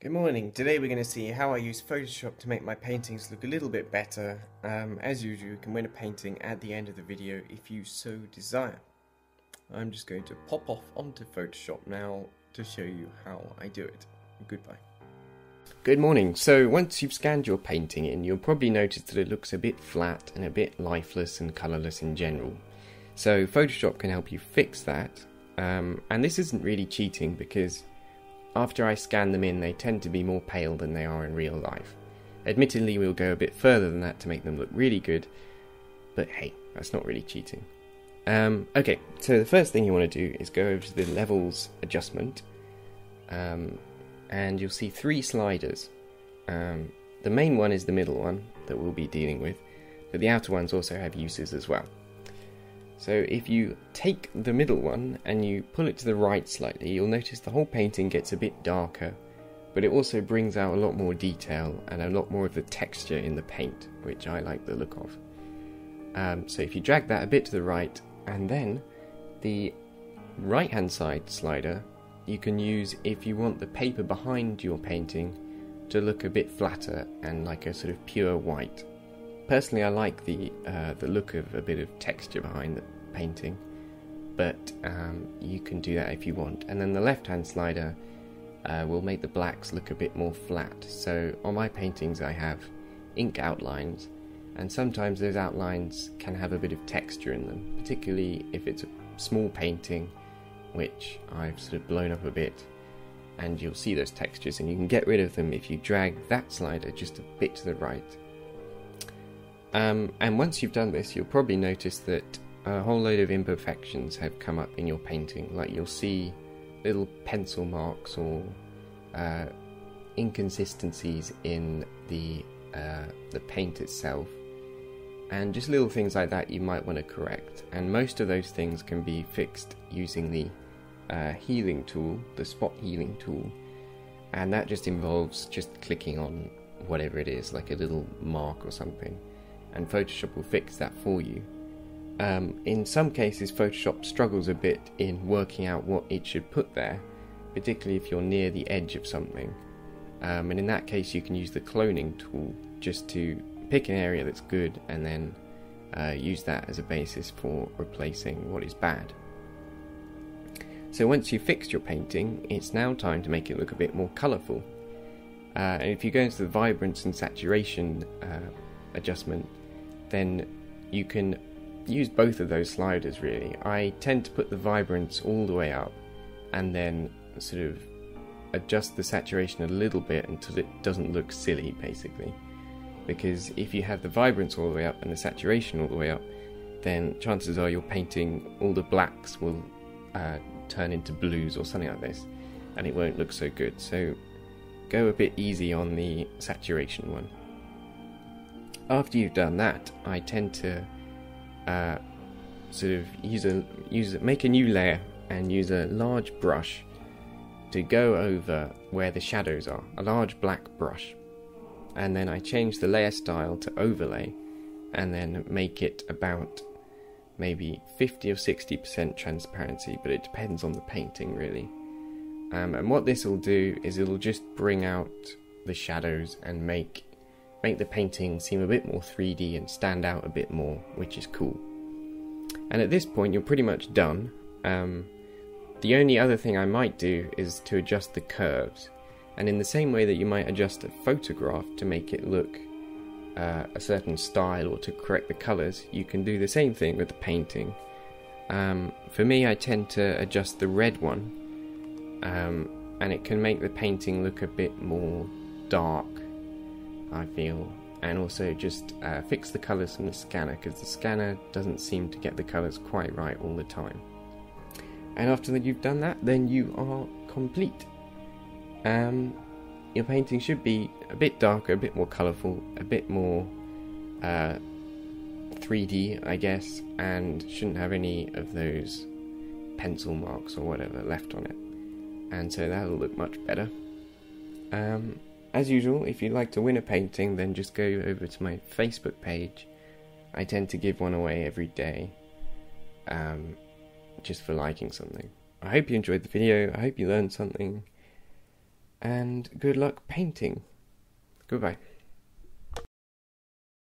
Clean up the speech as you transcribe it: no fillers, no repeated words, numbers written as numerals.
Good morning. Today we're going to see how I use Photoshop to make my paintings look a little bit better. As usual, you can win a painting at the end of the video if you so desire. I'm just going to pop off onto Photoshop now to show you how I do it. Goodbye. Good morning. So once you've scanned your painting in, you'll probably notice that it looks a bit flat and a bit lifeless and colourless in general. So Photoshop can help you fix that. And this isn't really cheating because after I scan them in, they tend to be more pale than they are in real life. Admittedly, we'll go a bit further than that to make them look really good, but hey, that's not really cheating. Okay, so the first thing you want to do is go over to the levels adjustment, and you'll see three sliders. The main one is the middle one that we'll be dealing with, but the outer ones also have uses as well. So if you take the middle one and you pull it to the right slightly, you'll notice the whole painting gets a bit darker, but it also brings out a lot more detail and a lot more of the texture in the paint, which I like the look of. So if you drag that a bit to the right, and then the right hand side slider you can use if you want the paper behind your painting to look a bit flatter and like a sort of pure white. Personally, I like the look of a bit of texture behind the painting, but you can do that if you want. And then the left-hand slider will make the blacks look a bit more flat. So on my paintings I have ink outlines, and sometimes those outlines can have a bit of texture in them, particularly if it's a small painting, which I've sort of blown up a bit, and you'll see those textures, and you can get rid of them if you drag that slider just a bit to the right. And once you've done this, you'll probably notice that a whole load of imperfections have come up in your painting. Like you'll see little pencil marks or inconsistencies in the paint itself, and just little things like that you might want to correct. And most of those things can be fixed using the healing tool, the spot healing tool, and that just involves just clicking on whatever it is, like a little mark or something, and Photoshop will fix that for you. In some cases Photoshop struggles a bit in working out what it should put there, particularly if you're near the edge of something, and in that case you can use the cloning tool just to pick an area that's good and then use that as a basis for replacing what is bad. So once you've fixed your painting, it's now time to make it look a bit more colourful, and if you go into the vibrance and saturation adjustment, then you can use both of those sliders really. I tend to put the vibrance all the way up and then sort of adjust the saturation a little bit until it doesn't look silly, basically, because if you have the vibrance all the way up and the saturation all the way up, then chances are your painting, all the blacks will turn into blues or something like this, and it won't look so good. So go a bit easy on the saturation one. After you've done that, I tend to sort of make a new layer and use a large brush to go over where the shadows are, a large black brush, and then I change the layer style to overlay and then make it about maybe 50 or 60% transparency, but it depends on the painting really. And what this will do is it'll just bring out the shadows and make the painting seem a bit more 3D and stand out a bit more, which is cool. And at this point you're pretty much done. The only other thing I might do is to adjust the curves, and in the same way that you might adjust a photograph to make it look a certain style or to correct the colours, you can do the same thing with the painting. For me, I tend to adjust the red one, and it can make the painting look a bit more dark, I feel, and also just fix the colours from the scanner, because the scanner doesn't seem to get the colours quite right all the time. And after that you've done that, then you are complete. Your painting should be a bit darker, a bit more colourful, a bit more 3D, I guess, and shouldn't have any of those pencil marks or whatever left on it, and so that'll look much better. As usual, if you'd like to win a painting, then just go over to my Facebook page. I tend to give one away every day, just for liking something. I hope you enjoyed the video, I hope you learned something, and good luck painting. Goodbye.